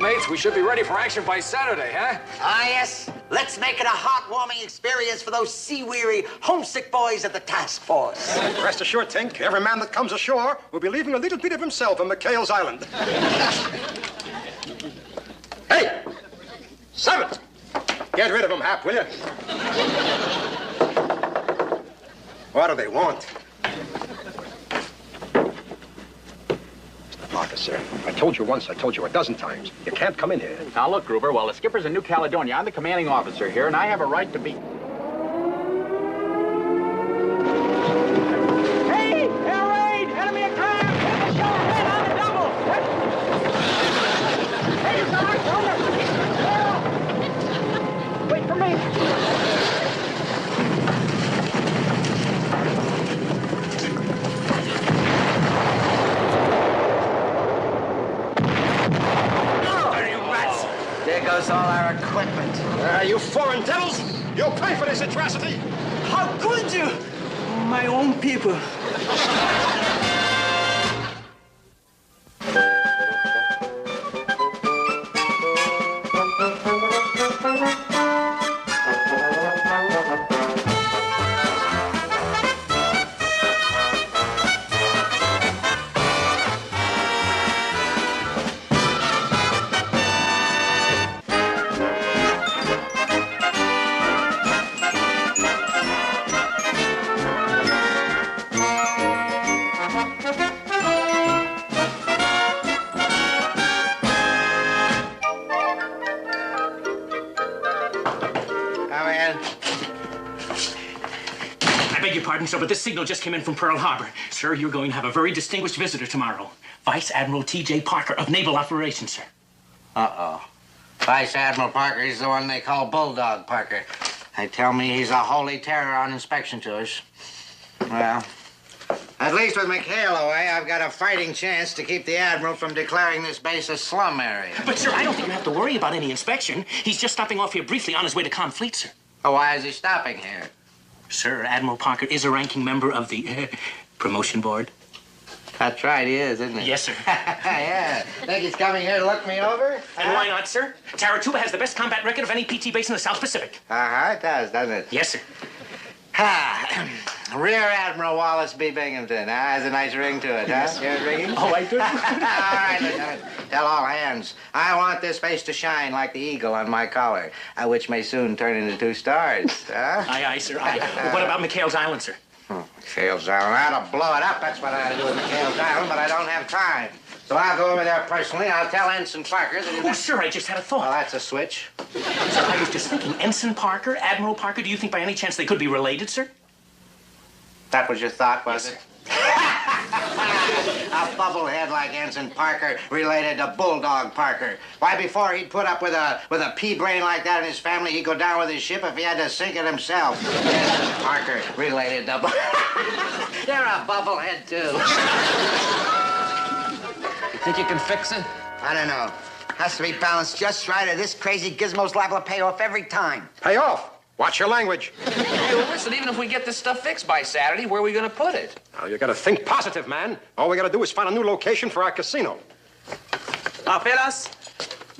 Well, mates, we should be ready for action by Saturday, huh? Ah, yes. Let's make it a heartwarming experience for those sea-weary, homesick boys at the task force. Rest assured, Tink, every man that comes ashore will be leaving a little bit of himself on McHales Island. Hey! Seventh! Get rid of him, Hap, will you? What do they want? Parker, sir. I told you once, I told you a dozen times. You can't come in here. Now, look, Gruber, while the skipper's in New Caledonia, I'm the commanding officer here, and I have a right to be... Hey! Air raid! Enemy attack! Hit the shower head on the double! Hey, Sarge! Wait for me! There goes all our equipment. You foreign devils! You'll pay for this atrocity! How could you? My own people. Pardon, sir, but this signal just came in from Pearl Harbor. Sir, you're going to have a very distinguished visitor tomorrow. Vice Admiral T.J. Parker of Naval Operations, sir. Uh-oh. Vice Admiral Parker, he's the one they call Bulldog Parker. They tell me he's a holy terror on inspection tours. Well, at least with McHale away, I've got a fighting chance to keep the Admiral from declaring this base a slum area. But, sir, I don't think you have to worry about any inspection. He's just stopping off here briefly on his way to Confleet, sir. Oh, why is he stopping here? Sir, Admiral Parker is a ranking member of the promotion board. That's right, he is, isn't he? Yes, sir. Yeah. Think he's coming here to look me over? And why not, sir? Taratuba has the best combat record of any PT base in the South Pacific. Uh-huh, it does, doesn't it? Yes, sir. Rear Admiral Wallace B. Binghamton, has a nice ring to it, Yes. huh? Hear it ringing? Oh, I do. All right, Lieutenant. Tell all hands. I want this base to shine like the eagle on my collar, which may soon turn into 2 stars, huh? Aye, aye, sir, aye. What about McHale's Island, sir? McHale's Island. I ought to blow it up. That's what I ought to do with McHale's Island, but I don't have time. So I'll go over there personally. I'll tell Ensign Parker that... Oh, sir, I just had a thought. Well, that's a switch. Sir, I was just thinking, Ensign Parker, Admiral Parker, do you think by any chance they could be related, sir? That was your thought, was Yes, it? A bubblehead like Ensign Parker related to Bulldog Parker. Why, before he'd put up with a pea brain like that in his family, he'd go down with his ship if he had to sink it himself. Ensign Parker related to... You're a bubblehead, too. You think you can fix it? I don't know. Has to be balanced just right, or this crazy gizmo's liable to pay off every time. Pay off! Watch your language. Hey, well, listen, even if we get this stuff fixed by Saturday, where are we going to put it? Now, you gotta think positive, man. All we gotta do is find a new location for our casino. Fellas,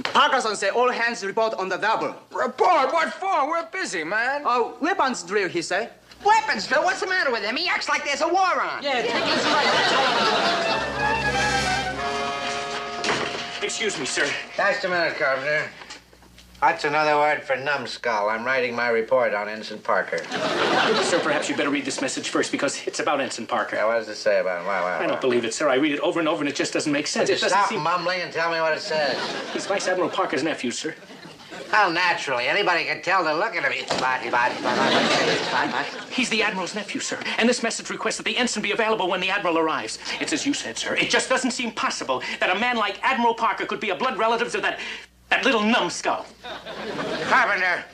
Parkerson say all hands report on the double. Report? What for? We're busy, man. Weapons drill, he say. Weapons drill? What's the matter with him? He acts like there's a war on. Yeah, he's right. Excuse me, sir. Just a minute, Carpenter. That's another word for numbskull. I'm writing my report on Ensign Parker. Sir, perhaps you better read this message first because it's about Ensign Parker. Yeah, what does it say about him? I don't believe it, sir. I read it over and over and it just doesn't make sense. Just stop mumbling and tell me what it says. He's Vice Admiral Parker's nephew, sir. Well, naturally. Anybody can tell to look at him. He's the Admiral's nephew, sir. And this message requests that the ensign be available when the Admiral arrives. It's as you said, sir. It just doesn't seem possible that a man like Admiral Parker could be a blood relative to that little numbskull. Carpenter,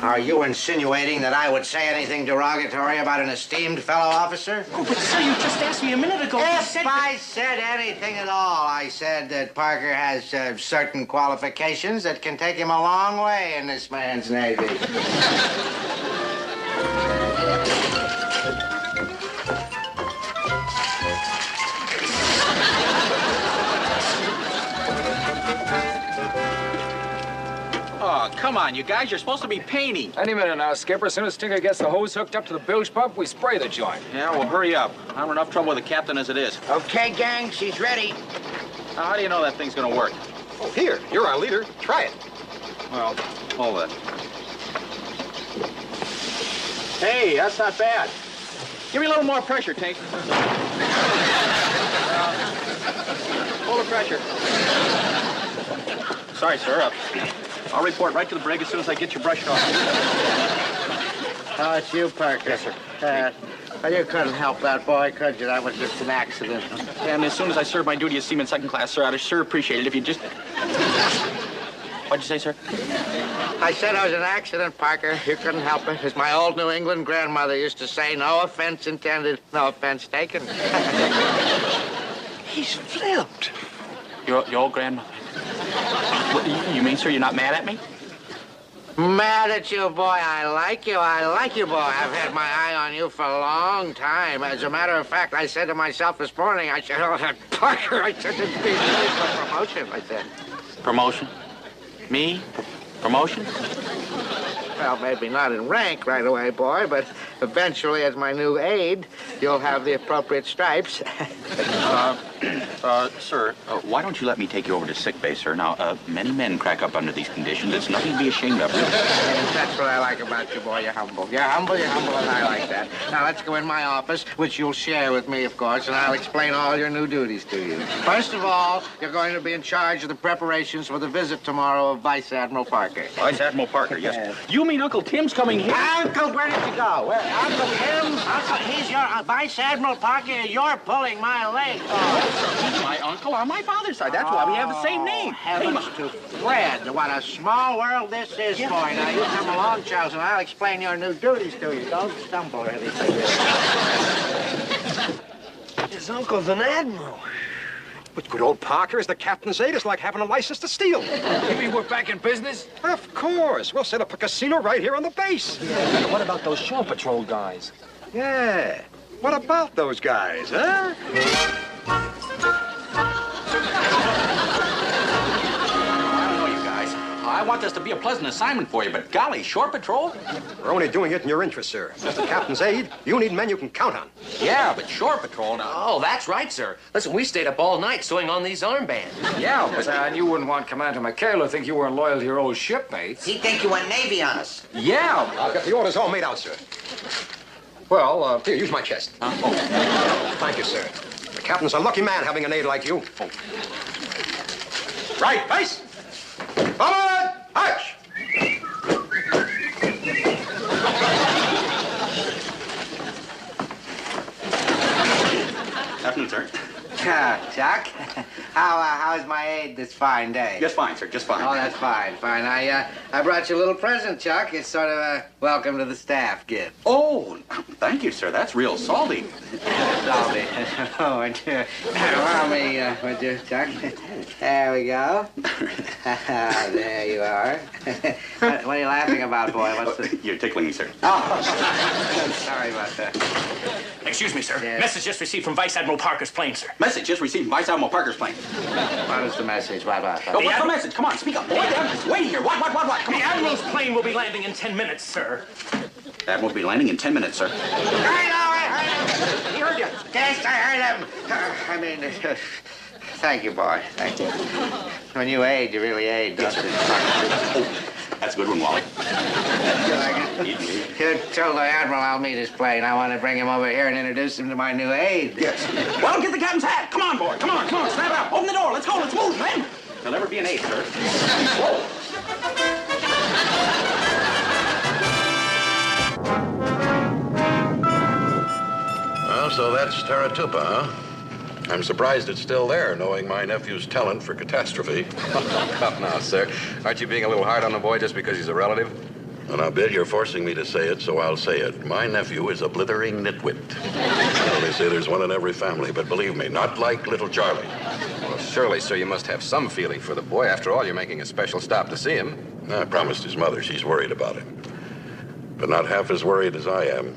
are you insinuating that I would say anything derogatory about an esteemed fellow officer? Oh, but sir, you just asked me a minute ago. If I said anything at all, I said that Parker has certain qualifications that can take him a long way in this man's Navy. come on, you guys. You're supposed to be painting. Any minute now, Skipper. As soon as Tinker gets the hose hooked up to the bilge pump, we spray the joint. Yeah, well, hurry up. I'm in enough trouble with the captain as it is. Okay, gang, she's ready. Now, how do you know that thing's gonna work? Oh, here, you're our leader. Try it. Well, hold it. Hey, that's not bad. Give me a little more pressure, Tink. Hold the pressure. Sorry, sir. I'll report right to the brig as soon as I get you brushed off. Oh, it's you, Parker. Yes, sir. Well, you couldn't help that boy, could you? That was just an accident. And as soon as I serve my duty as seaman second class, sir, I'd sure appreciate it if you just... What'd you say, sir? I said it was an accident, Parker. You couldn't help it. As my old New England grandmother used to say, no offense intended, no offense taken. He's flipped. Your old grandmother. What, you mean, sir, you're not mad at me? Mad at you, boy. I like you. I like you, boy. I've had my eye on you for a long time. As a matter of fact, I said to myself this morning, I said, oh, Parker, I said, it's being ready for promotion, I said. Promotion? Me? Promotion? Well, maybe not in rank right away, boy, but eventually, as my new aide, you'll have the appropriate stripes. Sir, why don't you let me take you over to sick bay, sir? Now, many men crack up under these conditions. It's nothing to be ashamed of. That's what I like about you, boy. You're humble. You're humble, and I like that. Now, let's go in my office, which you'll share with me, of course, and I'll explain all your new duties to you. First of all, you're going to be in charge of the preparations for the visit tomorrow of Vice Admiral Parker. Vice Admiral Parker, yes. You mean Uncle Tim's coming here? Uncle, where did you go? Where? Uncle Tim? Uncle, he's your Vice Admiral Parker. You're pulling my leg. He's my uncle on my father's side. That's why we have the same name. Heavens to Fred. What a small world this is, boy. Now, you come along, Charles, and I'll explain your new duties to you. Don't stumble or anything. His uncle's an admiral. But good old Parker is the captain's aide. It's like having a license to steal. You mean we're back in business? Of course. We'll set up a casino right here on the base. What about those shore patrol guys? Yeah. What about those guys, huh? I don't know, you guys. I want this to be a pleasant assignment for you, but golly, shore patrol? We're only doing it in your interest, sir. As the captain's aide, you need men you can count on. Yeah, but shore patrol now. Oh, that's right, sir. Listen, we stayed up all night sewing on these armbands. Yeah, but you wouldn't want Commander McHale to think you weren't loyal to your old shipmates. He'd think you went Navy on us. Yeah. I'll get the orders all made out, sir. Well, here, use my chest. Thank you, sir. The captain's a lucky man having an aide like you. Right, base. Forward, march. Afternoon, sir. Chuck, how's my aide this fine day? Just fine, sir. Just fine. Oh, that's fine, fine. I brought you a little present, Chuck. It's sort of a welcome to the staff gift. Oh, thank you, sir. That's real salty. Salty. Oh, allow me, would you, Chuck? There we go. There you are. What are you laughing about, boy? What's the... You're tickling me, sir. Oh, sorry about that. Excuse me, sir. Yes. Message just received from Vice Admiral Parker's plane, sir. Message just received from Vice Admiral Parker's plane. What is the message? What? Oh, what's the message? Come on, speak up. Wait here. What? Come The on. Admiral's plane will be landing in 10 minutes, sir. Admiral will be landing in 10 minutes, sir. He heard you. Yes, I heard him. Thank you, boy. Thank you. When you aid, you really aid, don't you? Oh, that's a good one, Wally. You like it? You told the Admiral I'll meet his plane. I want to bring him over here and introduce him to my new aide. Yes. Well, get the captain's hat. Come on, boy. Come on. Snap it up. Open the door. Let's go. Let's move, man. There'll never be an aide, sir. Whoa. Well, so that's Taratupa, huh? I'm surprised it's still there, knowing my nephew's talent for catastrophe. Come now, sir. Aren't you being a little hard on the boy just because he's a relative? Well, now, Bill, you're forcing me to say it, so I'll say it. My nephew is a blithering nitwit. Well, they say there's one in every family, but believe me, not like little Charlie. Well, surely, sir, you must have some feeling for the boy. After all, you're making a special stop to see him. I promised his mother she's worried about him. But not half as worried as I am.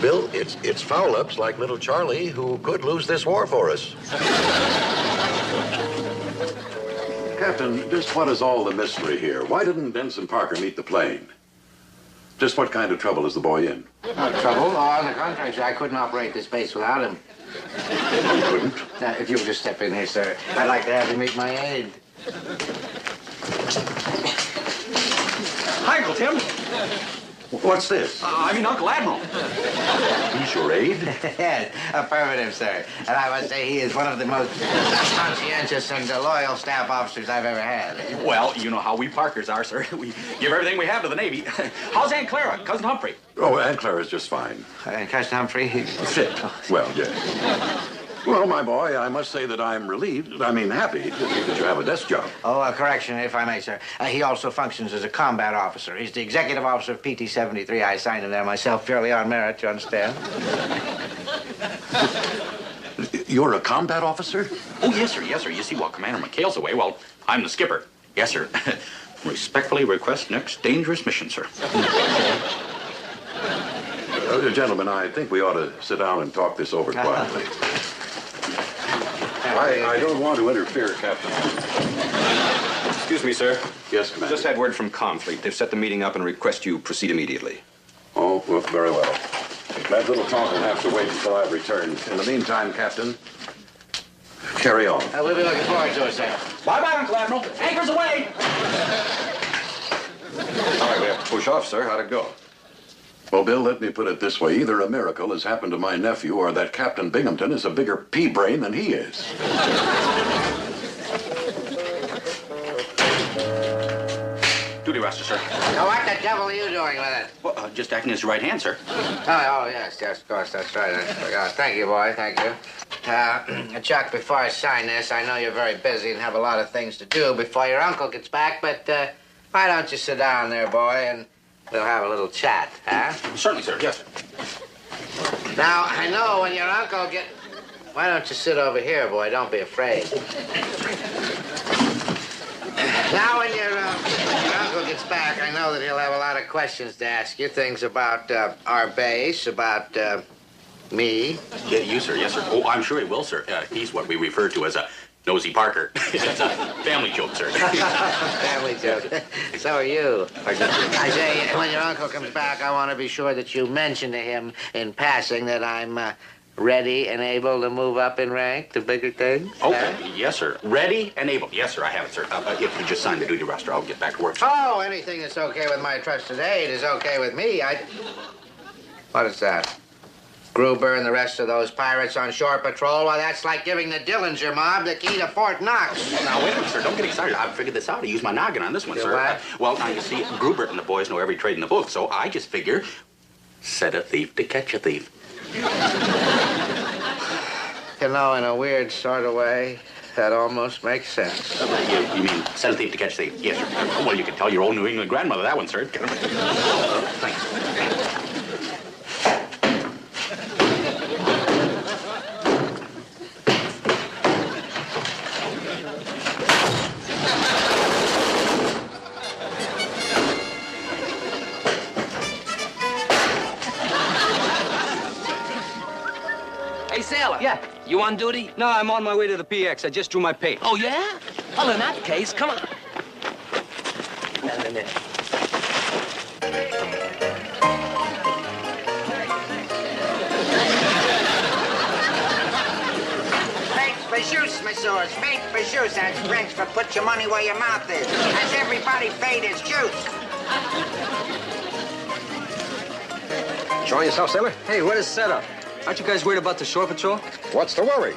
Bill, it's foul-ups like little Charlie who could lose this war for us. Captain, just what is all the mystery here? Why didn't Ensign Parker meet the plane? Just what kind of trouble is the boy in? No trouble. Oh, on the contrary, sir. I couldn't operate this base without him. You couldn't? Now, if you would just step in here, sir. I'd like to have you meet my aide. Hi, Uncle Tim. What's this? I mean, Uncle Admiral. He's your aide? Yes, affirmative, sir. And I must say he is one of the most conscientious and loyal staff officers I've ever had. Well, you know how we Parkers are, sir. We give everything we have to the Navy. How's Aunt Clara, Cousin Humphrey? Oh, Aunt Clara's just fine. Cousin Humphrey, Fit. Well, yes. Well, my boy, I must say that I'm relieved, happy that you have a desk job. Oh, a correction, if I may, sir. He also functions as a combat officer. He's the executive officer of PT-73. I assigned him there myself, purely on merit, you understand? You're a combat officer? Oh, yes, sir, yes, sir. You see, while Commander McHale's away, well, I'm the skipper. Yes, sir. Respectfully request next dangerous mission, sir. Gentlemen, I think we ought to sit down and talk this over quietly. I don't want to interfere, Captain. Excuse me, sir. Yes, Commander. Just had word from Comfleet. They've set the meeting up and request you proceed immediately. Oh, well, very well. That little talk will have to wait until I return. In the meantime, Captain, carry on. We'll be looking forward to it, sir. Bye-bye, Uncle Admiral. Anchors away. All right, we have to push off, sir. How'd it go? Well, Bill, let me put it this way. Either a miracle has happened to my nephew or that Captain Binghamton is a bigger pea-brain than he is. Duty roster, sir. Now, what the devil are you doing with it? Well, just acting as your right hand, sir. Oh, yes, of course, that's right. I forgot. Thank you, boy, thank you. Chuck, before I sign this, I know you're very busy and have a lot of things to do before your uncle gets back, but why don't you sit down there, boy, and we'll have a little chat, huh? Certainly, sir. Yes, sir. Now, I know when your uncle get... Why don't you sit over here, boy? Don't be afraid. Now, when your uncle gets back, I know that he'll have a lot of questions to ask you. Things about our base, about me. Yeah, you, sir. Yes, sir. Oh, I'm sure he will, sir. He's what we refer to as a Nosy Parker. It's a family joke, sir. Family joke. So are you. I say, when your uncle comes back, I want to be sure that you mention to him in passing that I'm ready and able to move up in rank to bigger things. Okay. Yes, sir. Ready and able. Yes, sir. I have it, sir. If you just sign the duty roster, I'll get back to work, sir. Oh, anything that's okay with my trusted aide is okay with me. What is that? Gruber and the rest of those pirates on shore patrol? Well, that's like giving the Dillinger mob the key to Fort Knox. Well, now, wait a minute, sir. Don't get excited. I've figured this out. I use my noggin on this one, You sir. what? Well, now, you see, Gruber and the boys know every trade in the book, so I just figure set a thief to catch a thief. You know, in a weird sort of way, that almost makes sense. You mean set a thief to catch a thief? Yes, sir. Well, you can tell your old New England grandmother that one, sir. Thanks. Hey, sailor. Yeah. You on duty? No, I'm on my way to the PX. I just drew my pay. Oh, yeah? Well, in that case, come on. No. Thanks for shoes, my swords. Thanks for shoes. That's French for put your money where your mouth is. Has everybody paid his shoes? Enjoying yourself, sailor? Hey, what is setup? Aren't you guys worried about the shore patrol? What's the worry?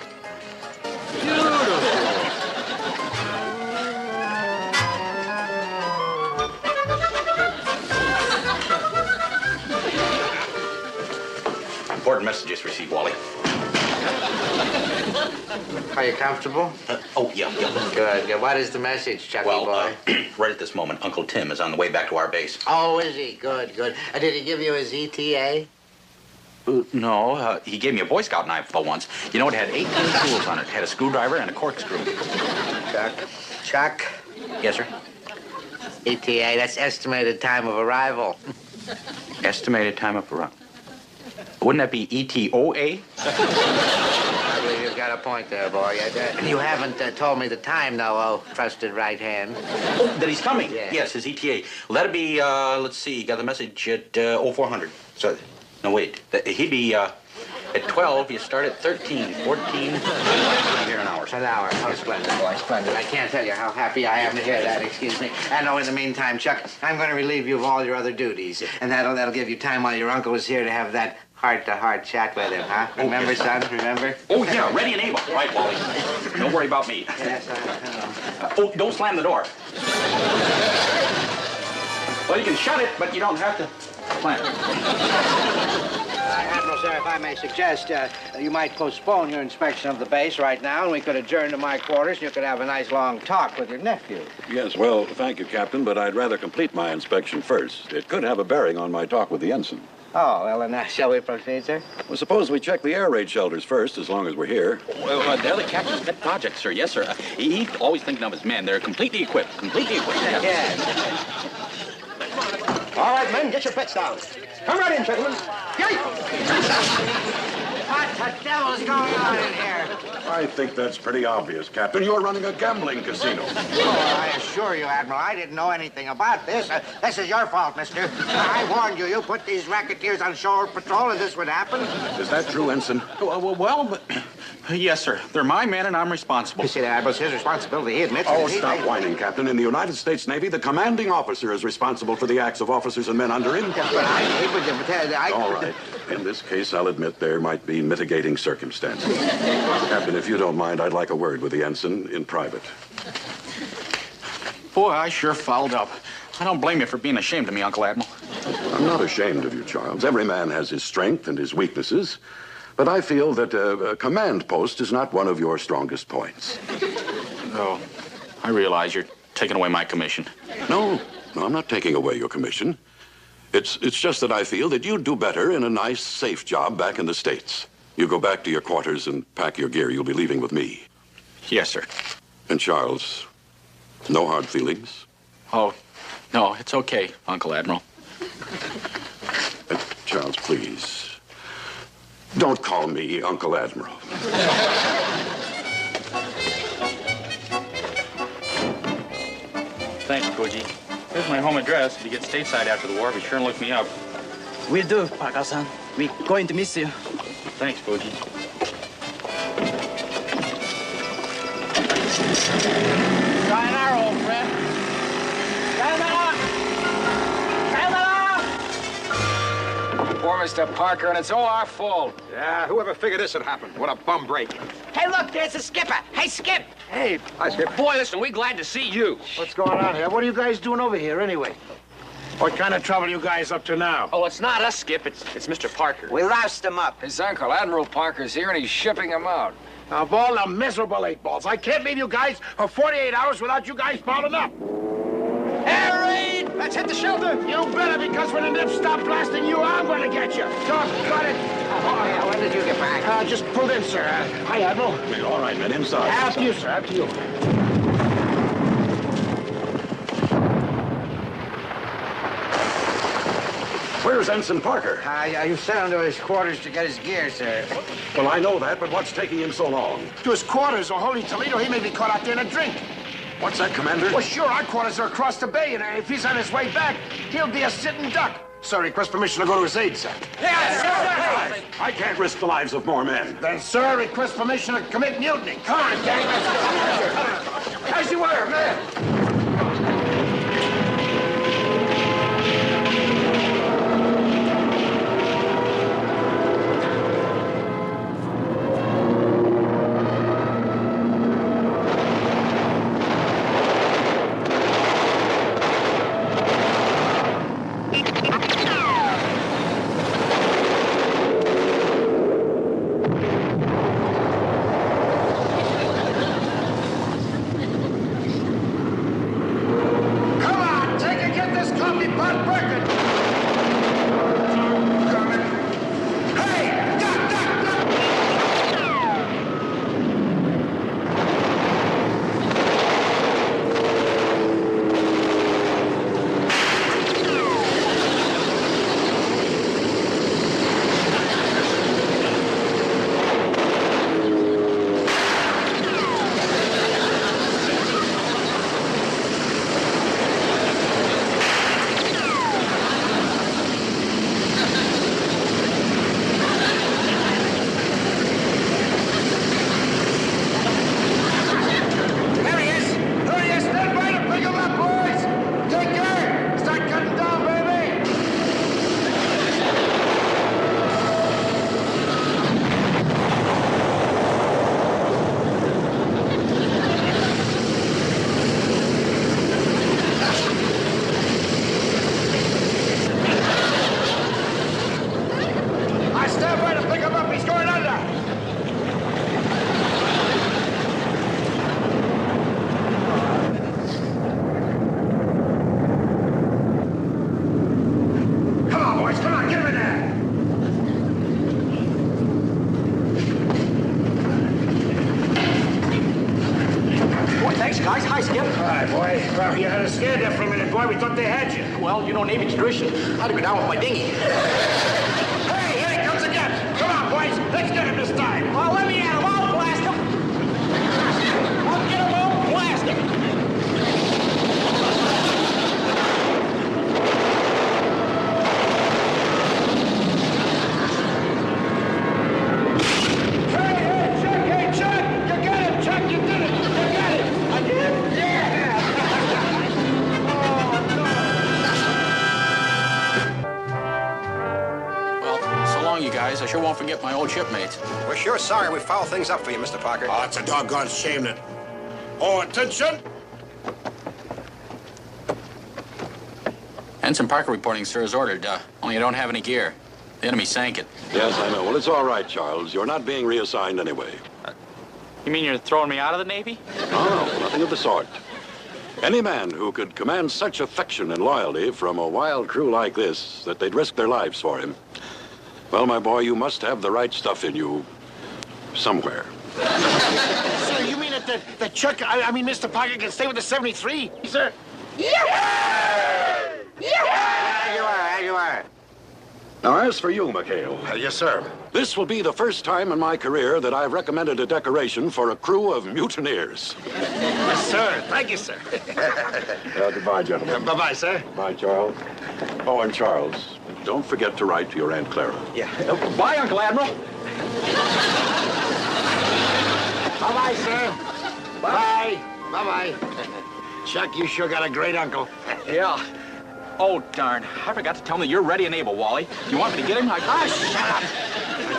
Important messages received, Wally. Are you comfortable? Yeah. Good. What is the message, Chucky Well, boy? right at this moment, Uncle Tim is on the way back to our base. Oh, is he? Good. Did he give you his ETA? No, he gave me a Boy Scout knife for once. You know, it had 18 tools on it. It had a screwdriver and a corkscrew. Chuck? Yes, sir? ETA, that's estimated time of arrival. Estimated time of arrival. Wouldn't that be ETOA? I believe you've got got a point there, boy. You haven't told me the time, though, oh, trusted right hand. Oh, that he's coming? Yeah. Yes, his ETA. Let it be, let's see, got the message at 0400. So, no, wait. He'd be, at 12, you start at 13, 14, here an hour. An hour. Oh, splendid, boy, splendid. I can't tell you how happy I am to hear that, excuse me. And oh, in the meantime, Chuck, I'm going to relieve you of all your other duties. And that'll give you time while your uncle was here to have that heart-to-heart chat with him, huh? Remember, son? Remember? Oh, yeah, ready and able. Right, Wally. Don't worry about me. Yes, Oh, don't slam the door. Well, you can shut it, but you don't have to slam it. Admiral, sir, if I may suggest, you might postpone your inspection of the base right now, and we could adjourn to my quarters, and you could have a nice long talk with your nephew. Yes, well, thank you, Captain, but I'd rather complete my inspection first. It could have a bearing on my talk with the ensign. Oh, well, then, shall we proceed, sir? Well, suppose we check the air raid shelters first, as long as we're here. Well, they're the captain's pet project, sir. Yes, sir. He's always thinking of his men. They're completely equipped. Completely equipped. Yes. All right, men, get your pets down. Come right in, gentlemen. What the devil's going on in here? I think that's pretty obvious, Captain. You're running a gambling casino. Oh, I assure you, Admiral, I didn't know anything about this. This is your fault, mister. I warned you. You put these racketeers on shore patrol and this would happen. Is that true, Ensign? Well, yes, sir. They're my men, and I'm responsible. You see, the Admiral's his responsibility. He admits Oh, it. stop whining, Captain. In the United States Navy, the commanding officer is responsible for the acts of officers and men under him. Yes, but I All right. In this case, I'll admit there might be mitigating circumstances. Captain, if you don't mind, I'd like a word with the ensign in private. Boy, I sure fouled up. I don't blame you for being ashamed of me, Uncle Admiral. I'm not ashamed of you, Charles. Every man has his strength and his weaknesses. But I feel that a command post is not one of your strongest points. Oh, I realize you're taking away my commission. No, I'm not taking away your commission. It's just that I feel that you'd do better in a nice, safe job back in the States. You go back to your quarters and pack your gear. You'll be leaving with me. Yes, sir. And Charles, no hard feelings? Oh, no, it's okay, Uncle Admiral. Charles, please, don't call me Uncle Admiral. Thanks, Koji. Here's my home address. If you get stateside after the war, be sure and look me up. Will do, Parker-san. We're going to miss you. Thanks, Koji. Sayonara, old friend. Sayonara! Sayonara! Poor Mr. Parker, and it's all our fault. Yeah, whoever figured this would happen? What a bum break. Hey, look, there's the skipper. Hey, Skip. Hey, Hi, Skip. Boy, listen, we're glad to see you. What's going on here? What are you guys doing over here, anyway? What kind of trouble you guys up to now? Oh, it's not us, Skip. It's Mr. Parker. We loused him up. His uncle, Admiral Parker's here, and he's shipping him out. Of all the miserable eight balls, I can't leave you guys for 48 hours without you guys fouling up. Air raid! Let's hit the shelter. You better, because when the nips stop blasting you, I'm going to get you. Doc, got it. Yeah, when did you get back? Just pulled in, sir. Hi, Admiral. All right, men, inside. After you, sir. After you. Where's Ensign Parker? You sent him to his quarters to get his gear, sir. Well, I know that, but what's taking him so long? To his quarters, or holy Toledo, he may be caught out there in a drink. What's that, Commander? Well, sure, our quarters are across the bay, and if he's on his way back, he'll be a sitting duck. Sir, request permission to go to his aid, sir. I can't risk the lives of more men. Then, sir, request permission to commit mutiny. Come on, gang. As you were, man. Thanks, guys. Hi, Skip. Hi, boy. Well, you had us scared there for a minute, boy. We thought they had you. Well, you know Navy tradition. I had to go down with my dinghy. Hey, here he comes again. Come on, boys. Let's get him this time. Well, let me at him. I'll blast him. I'll get him. I'll blast him. You guys, I sure won't forget my old shipmates. We're sure sorry we fouled things up for you, Mr. Parker. Oh, it's a doggone shame that... Oh, attention! Ensign Parker reporting, sir, as ordered. Only I don't have any gear. The enemy sank it. Yes, I know. Well, it's all right, Charles. You're not being reassigned anyway. You mean you're throwing me out of the Navy? No, nothing of the sort. Any man who could command such affection and loyalty from a wild crew like this, that they'd risk their lives for him, well, my boy, you must have the right stuff in you somewhere. Sir, you mean that the Chuck, I mean, Mr. Parker can stay with the 73, sir? Yeah, you are. Now, as for you, McHale. Yes, sir. This will be the first time in my career that I've recommended a decoration for a crew of mutineers. Yes, sir. Thank you, sir. Goodbye, gentlemen. Bye-bye, sir. Bye, Charles. Oh, and Charles, don't forget to write to your Aunt Clara. Yeah. Bye, Uncle Admiral. Bye-bye, sir. Bye. Bye-bye. Chuck, you sure got a great uncle. Yeah. Oh, darn. I forgot to tell him that you're ready and able, Wally. You want me to get him? Shut up.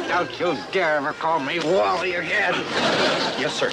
Don't you dare ever call me Wally again. Yes, sir.